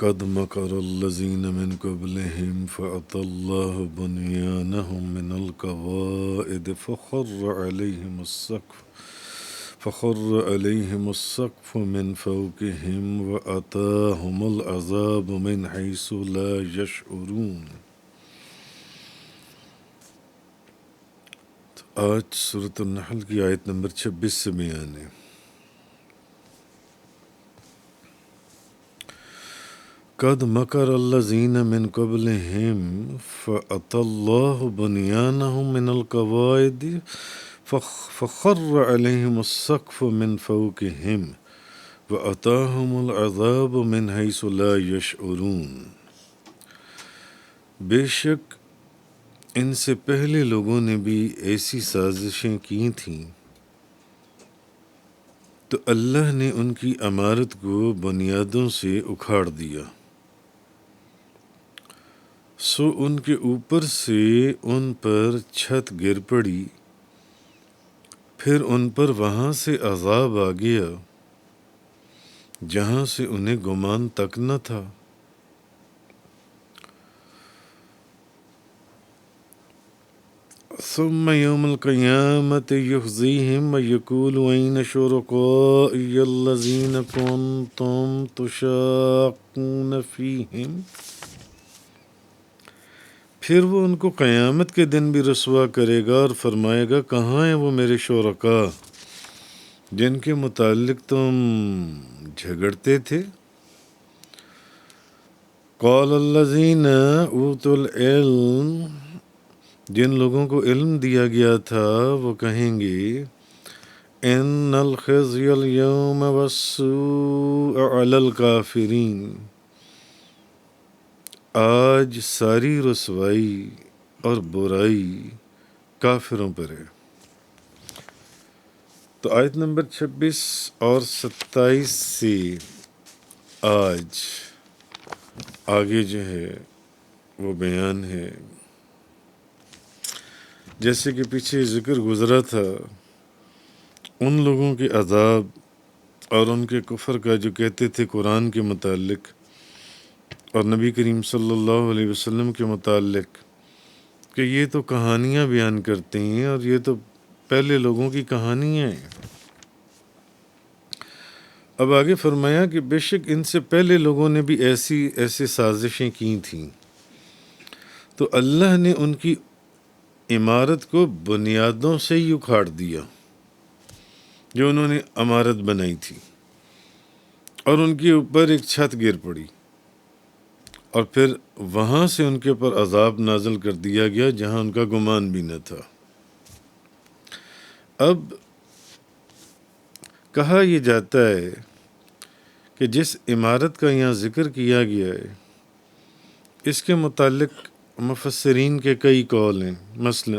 قد مكر الذين من قبلهم فأتى الله بنيانهم من القواعد فخر عليهم السقف من فوقهم وأتاهم العذاب من حيث لا يشعرون۔ آج سورۃ النحل کی آیت نمبر 26 سے بیان ہے۔ قد مکر الذین من قبلہم فأتی اللہ بنیانہم من القواعد فخر علیہم السقف من فوقہم وأتاہم العذاب من حیث لا یشعرون۔ بے شک ان سے پہلے لوگوں نے بھی ایسی سازشیں کی تھیں تو اللہ نے ان کی عمارت کو بنیادوں سے اکھاڑ دیا، سو ان کے اوپر سے ان پر چھت گر پڑی، پھر ان پر وہاں سے عذاب آ گیا جہاں سے انہیں گمان تک نہ تھا۔ ثم یوم القیامت یخزیہم ویقول این شرکائی الذین کنتم تشاقون فیہم، پھر وہ ان کو قیامت کے دن بھی رسوا کرے گا اور فرمائے گا کہاں ہیں وہ میرے شرکاء جن کے متعلق تم جھگڑتے تھے۔ قال الذین اوتوا العلم، جن لوگوں کو علم دیا گیا تھا وہ کہیں گے ان الخزي اليوم والسوء علی الکافرین، آج ساری رسوائی اور برائی کافروں پر ہے۔ تو آیت نمبر 26 اور 27 سے آج آگے جو ہے وہ بیان ہے، جیسے کہ پیچھے ذکر گزرا تھا ان لوگوں کے عذاب اور ان کے کفر کا جو کہتے تھے قرآن کے متعلق اور نبی کریم صلی اللہ علیہ وسلم کے متعلق کہ یہ تو کہانیاں بیان کرتے ہیں اور یہ تو پہلے لوگوں کی کہانیاں ہیں۔ اب آگے فرمایا کہ بے شک ان سے پہلے لوگوں نے بھی ایسی سازشیں کی تھیں تو اللہ نے ان کی عمارت کو بنیادوں سے ہی اکھاڑ دیا، جو انہوں نے عمارت بنائی تھی، اور ان کے اوپر ایک چھت گر پڑی اور پھر وہاں سے ان کے اوپر عذاب نازل کر دیا گیا جہاں ان کا گمان بھی نہ تھا۔ اب کہا یہ جاتا ہے کہ جس عمارت کا یہاں ذکر کیا گیا ہے اس کے متعلق مفسرین کے کئی قول ہیں۔ مثلا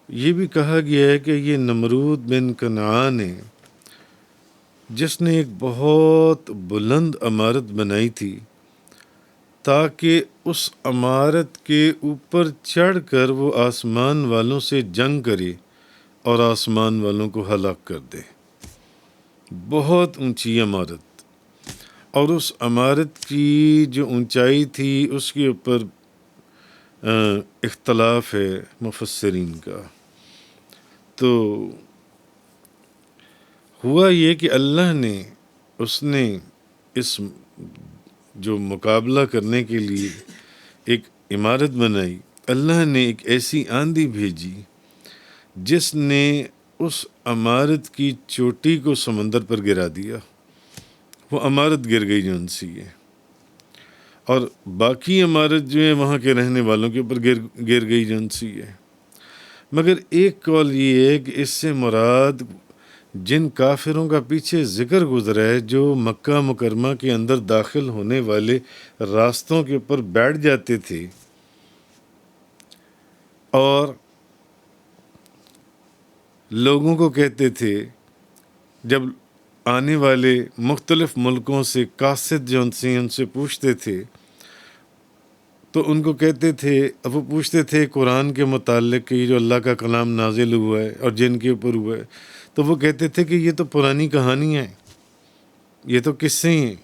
یہ بھی کہا گیا ہے کہ یہ نمرود بن کنعان ہے جس نے ایک بہت بلند عمارت بنائی تھی تاکہ اس عمارت کے اوپر چڑھ کر وہ آسمان والوں سے جنگ کرے اور آسمان والوں کو ہلاک کر دے۔ بہت اونچی عمارت، اور اس عمارت کی جو اونچائی تھی اس کے اوپر اختلاف ہے مفسرین کا۔ تو ہوا یہ کہ اللہ نے اس جو مقابلہ کرنے کے لیے ایک عمارت بنائی، اللہ نے ایک ایسی آندھی بھیجی جس نے اس عمارت کی چوٹی کو سمندر پر گرا دیا، وہ عمارت گر گئی جو ان سی ہے، اور باقی عمارت جو ہے وہاں کے رہنے والوں کے اوپر گر گئی جو ان سی ہے۔ مگر ایک قول یہ ہے کہ اس سے مراد جن کافروں کا پیچھے ذکر گزرا ہے جو مکہ مکرمہ کے اندر داخل ہونے والے راستوں کے اوپر بیٹھ جاتے تھے اور لوگوں کو کہتے تھے، جب آنے والے مختلف ملکوں سے قاصد جو ان سے پوچھتے تھے تو ان کو کہتے تھے، وہ پوچھتے تھے قرآن کے متعلق کہ یہ جو اللہ کا کلام نازل ہوا ہے اور جن کے اوپر ہوا ہے، تو وہ کہتے تھے کہ یہ تو پرانی کہانیاں ہیں، یہ تو قصے ہیں،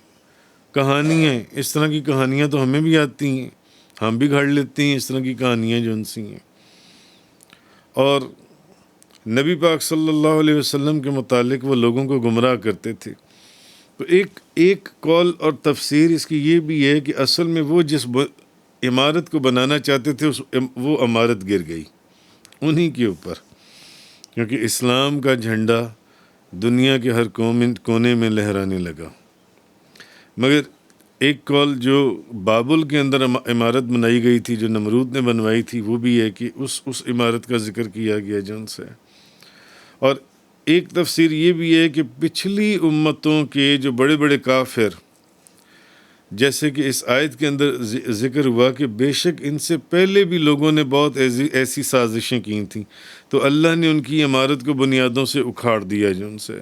کہانیاں، اس طرح کی کہانیاں تو ہمیں بھی آتی ہیں، ہم بھی گھڑ لیتے ہیں اس طرح کی کہانیاں جو ان سی ہیں۔ اور نبی پاک صلی اللہ علیہ وسلم کے متعلق وہ لوگوں کو گمراہ کرتے تھے۔ تو ایک قول اور تفسیر اس کی یہ بھی ہے کہ اصل میں وہ جس عمارت کو بنانا چاہتے تھے وہ عمارت گر گئی انہی کے اوپر، کیونکہ اسلام کا جھنڈا دنیا کے ہر کونے میں لہرانے لگا۔ مگر ایک قول جو بابل کے اندر عمارت بنائی گئی تھی جو نمرود نے بنوائی تھی، وہ بھی ہے کہ اس عمارت کا ذکر کیا گیا جو ان سے۔ اور ایک تفسیر یہ بھی ہے کہ پچھلی امتوں کے جو بڑے بڑے کافر، جیسے کہ اس آیت کے اندر ذکر ہوا کہ بے شک ان سے پہلے بھی لوگوں نے بہت ایسی سازشیں کی تھیں، تو اللہ نے ان کی عمارت کو بنیادوں سے اکھاڑ دیا جو ان سے۔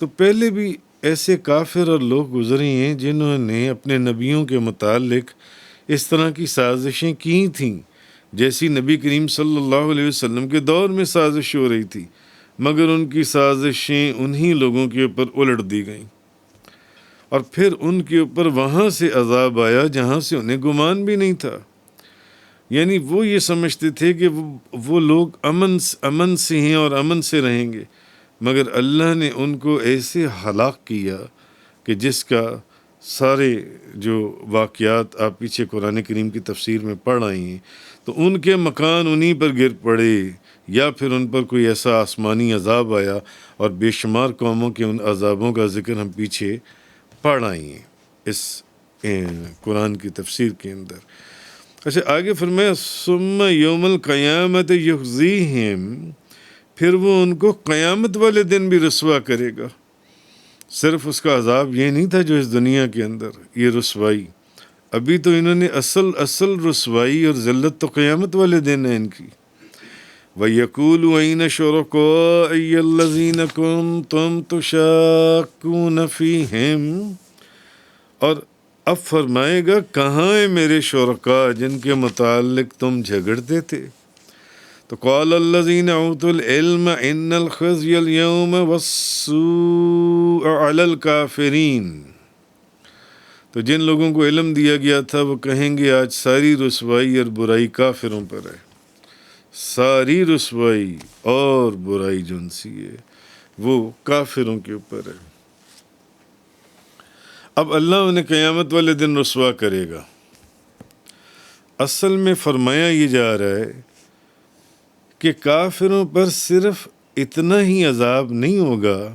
تو پہلے بھی ایسے کافر اور لوگ گزرے ہیں جنہوں نے اپنے نبیوں کے متعلق اس طرح کی سازشیں کی تھیں، جیسی نبی کریم صلی اللہ علیہ وسلم کے دور میں سازش ہو رہی تھی، مگر ان کی سازشیں انہی لوگوں کے اوپر الٹ دی گئیں، اور پھر ان کے اوپر وہاں سے عذاب آیا جہاں سے انہیں گمان بھی نہیں تھا۔ یعنی وہ یہ سمجھتے تھے کہ وہ لوگ امن سے ہیں اور امن سے رہیں گے، مگر اللہ نے ان کو ایسے ہلاک کیا کہ جس کا سارے جو واقعات آپ پیچھے قرآن کریم کی تفسیر میں پڑھ آئی ہیں، تو ان کے مکان انہی پر گر پڑے، یا پھر ان پر کوئی ایسا آسمانی عذاب آیا، اور بے شمار قوموں کے ان عذابوں کا ذکر ہم پیچھے پڑھ آئی ہیں اس قرآن کی تفسیر کے اندر۔ اچھا آگے فرمایا ثم یوم القیامت یخزیہم، پھر وہ ان کو قیامت والے دن بھی رسوا کرے گا۔ صرف اس کا عذاب یہ نہیں تھا جو اس دنیا کے اندر یہ رسوائی، ابھی تو انہوں نے اصل رسوائی اور ذلت تو قیامت والے دن ہے ان کی۔ وَيَقُولُ أَيْنَ شُرَكَائِيَ الَّذِينَ كُنتُمْ تُشَاقُّونَ فِيهِمْ، اور اب فرمائے گا کہاں ہیں میرے شرکاء جن کے متعلق تم جھگڑتے تھے؟ تو قال الذین اوتوا العلم ان الخزي اليوم والسوء علی الکافرین، تو جن لوگوں کو علم دیا گیا تھا وہ کہیں گے آج ساری رسوائی اور برائی کافروں پر ہے، ساری رسوائی اور برائی جن سی ہے وہ کافروں کے اوپر ہے۔ اب اللہ انہیں قیامت والے دن رسوا کرے گا۔ اصل میں فرمایا یہ جا رہا ہے کہ کافروں پر صرف اتنا ہی عذاب نہیں ہوگا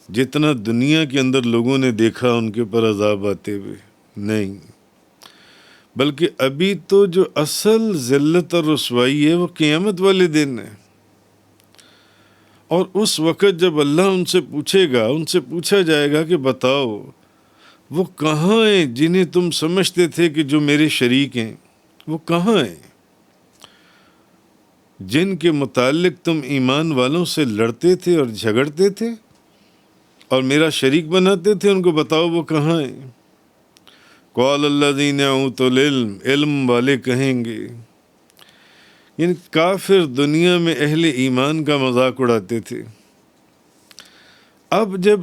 جتنا دنیا کے اندر لوگوں نے دیکھا ان کے اوپر عذاب آتے ہوئے، نہیں، بلکہ ابھی تو جو اصل ذلت اور رسوائی ہے وہ قیامت والے دن ہے۔ اور اس وقت جب اللہ ان سے پوچھے گا، ان سے پوچھا جائے گا کہ بتاؤ وہ کہاں ہیں جنہیں تم سمجھتے تھے کہ جو میرے شریک ہیں، وہ کہاں ہیں جن کے متعلق تم ایمان والوں سے لڑتے تھے اور جھگڑتے تھے اور میرا شریک بناتے تھے، ان کو بتاؤ وہ کہاں ہیں۔ قال الذین اوتوا العلم، علم والے کہیں گے، یعنی کافر دنیا میں اہل ایمان کا مذاق اڑاتے تھے، اب جب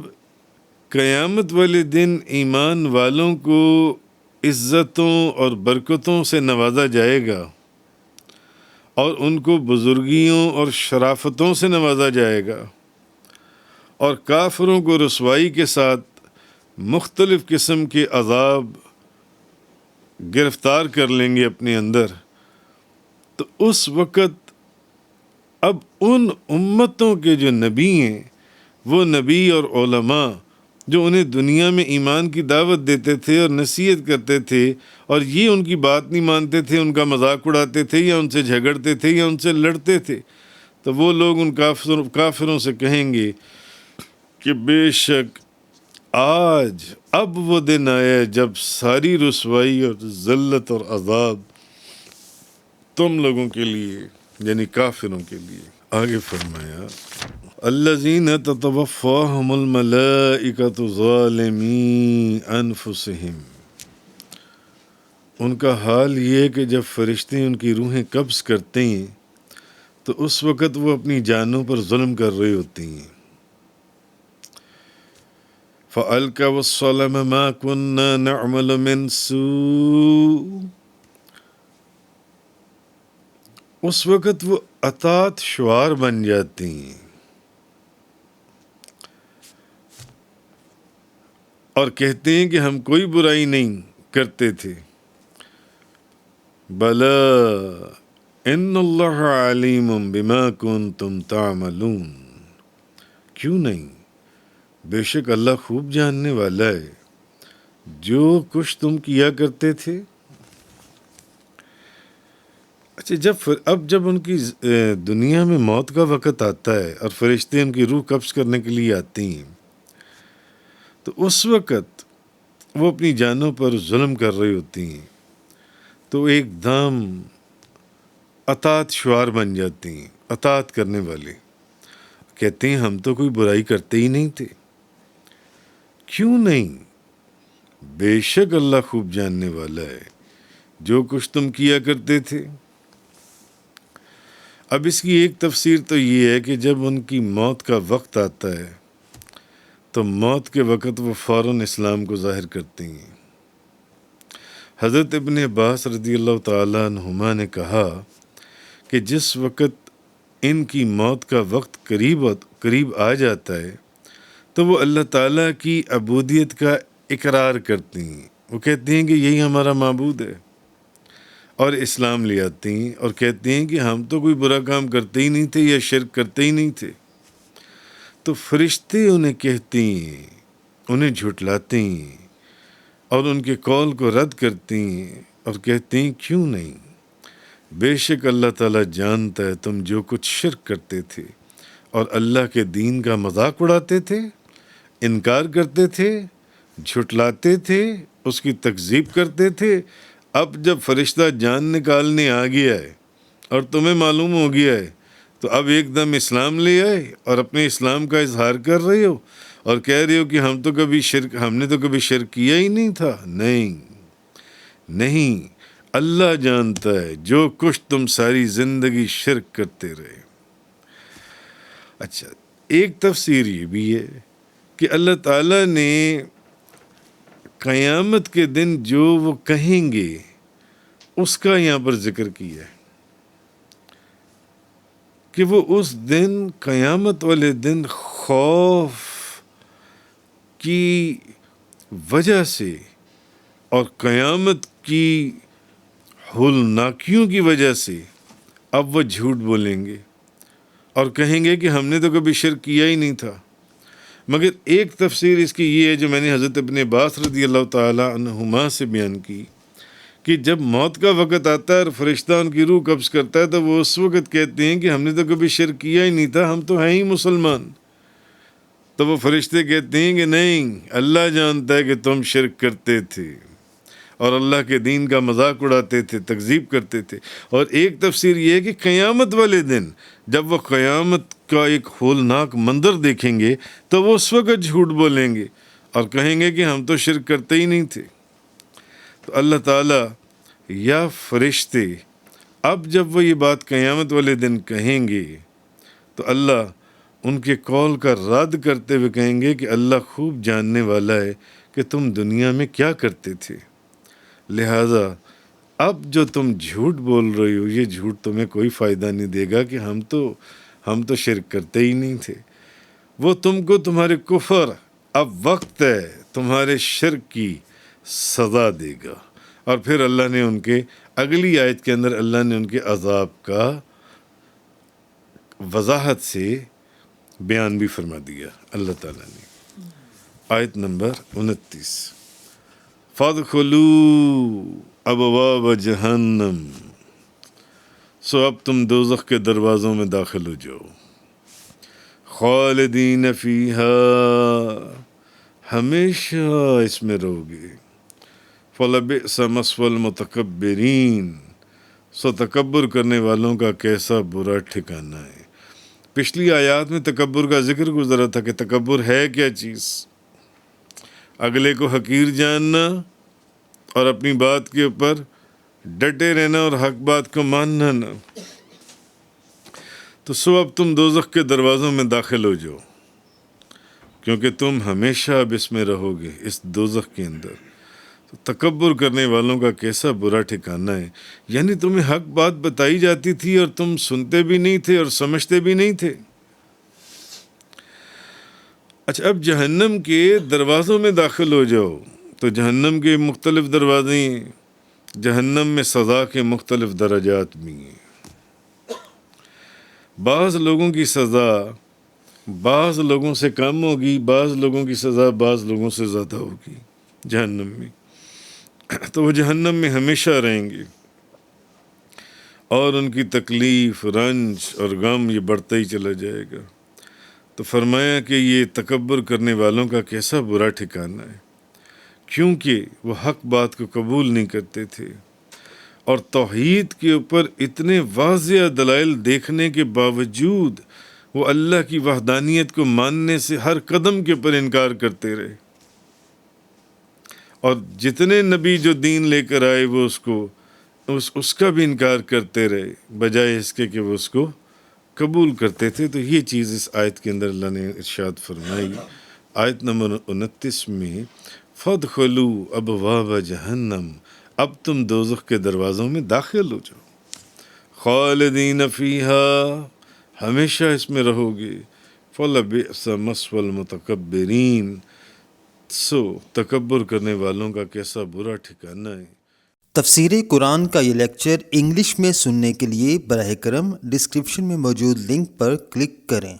قیامت والے دن ایمان والوں کو عزتوں اور برکتوں سے نوازا جائے گا اور ان کو بزرگیوں اور شرافتوں سے نوازا جائے گا، اور کافروں کو رسوائی کے ساتھ مختلف قسم کے عذاب گرفتار کر لیں گے اپنے اندر، تو اس وقت اب ان امتوں کے جو نبی ہیں، وہ نبی اور علماء جو انہیں دنیا میں ایمان کی دعوت دیتے تھے اور نصیحت کرتے تھے، اور یہ ان کی بات نہیں مانتے تھے، ان کا مذاق اڑاتے تھے یا ان سے جھگڑتے تھے یا ان سے لڑتے تھے، تو وہ لوگ ان کافروں سے کہیں گے کہ بے شک آج اب وہ دن آیا جب ساری رسوائی اور ذلت اور عذاب تم لوگوں کے لیے، یعنی کافروں کے لیے۔ آگے فرمایا الذین تتوفاہم الملائکۃ ظالمی انفسہم، ان کا حال یہ ہے کہ جب فرشتے ان کی روحیں قبض کرتے ہیں تو اس وقت وہ اپنی جانوں پر ظلم کر رہے ہوتے ہیں۔ فَأَلْقَوْا الصَّلَمَ مَا كُنَّا نَعْمَلُ مِنْ سُوءٍ، اس وقت وہ اطاعت شعار بن جاتی ہیں اور کہتے ہیں کہ ہم کوئی برائی نہیں کرتے تھے. بَلَا ان اللہ علیم بما کنتم تعملون، کیوں نہیں، بے شک اللہ خوب جاننے والا ہے جو کچھ تم کیا کرتے تھے. اچھا، جب ان کی دنیا میں موت کا وقت آتا ہے اور فرشتے ان کی روح قبض کرنے کے لیے آتی ہیں، تو اس وقت وہ اپنی جانوں پر ظلم کر رہی ہوتی ہیں، تو ایک دم اطاعت شعار بن جاتی ہیں، اطاعت کرنے والے کہتے ہیں ہم تو کوئی برائی کرتے ہی نہیں تھے. کیوں نہیں، بے شک اللہ خوب جاننے والا ہے جو کچھ تم کیا کرتے تھے. اب اس کی ایک تفسیر تو یہ ہے کہ جب ان کی موت کا وقت آتا ہے تو موت کے وقت وہ فوراً اسلام کو ظاہر کرتے ہیں. حضرت ابن عباس رضی اللہ تعالیٰ عنہما نے کہا کہ جس وقت ان کی موت کا وقت قریب آ جاتا ہے تو وہ اللہ تعالیٰ کی عبودیت کا اقرار کرتی ہیں. وہ کہتے ہیں کہ یہی ہمارا معبود ہے اور اسلام لے آتے ہیں اور کہتے ہیں کہ ہم تو کوئی برا کام کرتے ہی نہیں تھے یا شرک کرتے ہی نہیں تھے. تو فرشتے انہیں کہتے ہیں، انہیں جھٹلاتے ہیں اور ان کے قول کو رد کرتے ہیں اور کہتے ہیں کیوں نہیں، بے شک اللہ تعالیٰ جانتا ہے تم جو کچھ شرک کرتے تھے اور اللہ کے دین کا مذاق اڑاتے تھے، انکار کرتے تھے، جھٹلاتے تھے، اس کی تکذیب کرتے تھے. اب جب فرشتہ جان نکالنے آ گیا ہے اور تمہیں معلوم ہو گیا ہے تو اب ایک دم اسلام لے آئے اور اپنے اسلام کا اظہار کر رہے ہو اور کہہ رہے ہو کہ ہم نے تو کبھی شرک کیا ہی نہیں تھا. نہیں، اللہ جانتا ہے جو کچھ تم ساری زندگی شرک کرتے رہے. اچھا، ایک تفسیر یہ بھی ہے کہ اللہ تعالیٰ نے قیامت کے دن جو وہ کہیں گے اس کا یہاں پر ذکر کیا ہے کہ وہ اس دن، قیامت والے دن، خوف کی وجہ سے اور قیامت کی ہولناکیوں کی وجہ سے اب وہ جھوٹ بولیں گے اور کہیں گے کہ ہم نے تو کبھی شرک کیا ہی نہیں تھا. مگر ایک تفسیر اس کی یہ ہے جو میں نے حضرت ابن عباس رضی اللہ تعالیٰ عنہما سے بیان کی کہ جب موت کا وقت آتا ہے اور فرشتہ ان کی روح قبض کرتا ہے تو وہ اس وقت کہتے ہیں کہ ہم نے تو کبھی شرک کیا ہی نہیں تھا، ہم تو ہیں ہی مسلمان. تو وہ فرشتے کہتے ہیں کہ نہیں، اللہ جانتا ہے کہ تم شرک کرتے تھے اور اللہ کے دین کا مذاق اڑاتے تھے، تکذیب کرتے تھے. اور ایک تفسیر یہ ہے کہ قیامت والے دن جب وہ قیامت کا ایک ہولناک منظر دیکھیں گے تو وہ اس وقت جھوٹ بولیں گے اور کہیں گے کہ ہم تو شرک کرتے ہی نہیں تھے. تو اللہ تعالیٰ یا فرشتے اب جب وہ یہ بات قیامت والے دن کہیں گے تو اللہ ان کے قول کا رد کرتے ہوئے کہیں گے کہ اللہ خوب جاننے والا ہے کہ تم دنیا میں کیا کرتے تھے، لہذا اب جو تم جھوٹ بول رہے ہو یہ جھوٹ تمہیں کوئی فائدہ نہیں دے گا کہ ہم تو شرک کرتے ہی نہیں تھے. وہ تم کو تمہارے کفر اب وقت ہے تمہارے شرک کی سزا دے گا. اور پھر اللہ نے ان کے اگلی آیت کے اندر اللہ نے ان کے عذاب کا وضاحت سے بیان بھی فرما دیا. اللہ تعالیٰ نے آیت نمبر 29، فَادْخُلُوا أَبْوَابَ جَهَنَّمَ، سو اب تم دوزخ کے دروازوں میں داخل ہو جاؤ، خالدین فیہا، ہمیشہ اس میں رہو گے، فَلَبِئْسَ مَثْوَى الْمُتَكَبِّرِينَ، سو تکبر کرنے والوں کا کیسا برا ٹھکانہ ہے. پچھلی آیات میں تکبر کا ذکر گزرا تھا کہ تکبر ہے کیا چیز، اگلے کو حقیر جاننا اور اپنی بات کے اوپر ڈٹے رہنا اور حق بات کو ماننا نہ. تو سو اب تم دوزخ کے دروازوں میں داخل ہو جاؤ، کیونکہ تم ہمیشہ اب اس میں رہو گے، اس دوزخ کے اندر۔ تو تکبر کرنے والوں کا کیسا برا ٹھکانہ ہے، یعنی تمہیں حق بات بتائی جاتی تھی اور تم سنتے بھی نہیں تھے اور سمجھتے بھی نہیں تھے۔ اچھا، اب جہنم کے دروازوں میں داخل ہو جاؤ تو جہنم کے مختلف دروازے ہیں، جہنم میں سزا کے مختلف درجات بھی ہیں۔ بعض لوگوں کی سزا بعض لوگوں سے کم ہوگی، بعض لوگوں کی سزا بعض لوگوں سے زیادہ ہوگی جہنم میں، تو وہ جہنم میں ہمیشہ رہیں گے اور ان کی تکلیف، رنج اور غم یہ بڑھتا ہی چلا جائے گا۔ تو فرمایا کہ یہ تکبر کرنے والوں کا کیسا برا ٹھکانہ ہے، کیونکہ وہ حق بات کو قبول نہیں کرتے تھے اور توحید کے اوپر اتنے واضح دلائل دیکھنے کے باوجود وہ اللہ کی وحدانیت کو ماننے سے ہر قدم کے اوپر انکار کرتے رہے، اور جتنے نبی جو دین لے کر آئے وہ اس کا بھی انکار کرتے رہے، بجائے اس کے کہ وہ اس کو قبول کرتے تھے۔ تو یہ چیز اس آیت کے اندر اللہ نے ارشاد فرمائی، آیت نمبر 29 میں، فَادْخُلُوا أَبْوَابَ جَهَنَّمَ، اب تم دوزخ کے دروازوں میں داخل ہو جاؤ، خالدین فیہا، ہمیشہ اس میں رہو گے، فَلَبِئْسَ مَثْوَى الْمُتَكَبِّرِينَ، سو تکبر کرنے والوں کا کیسا برا ٹھکانہ ہے۔ تفسیر قرآن کا یہ لیکچر انگلش میں سننے کے لیے براہ کرم ڈسکرپشن میں موجود لنک پر کلک کریں۔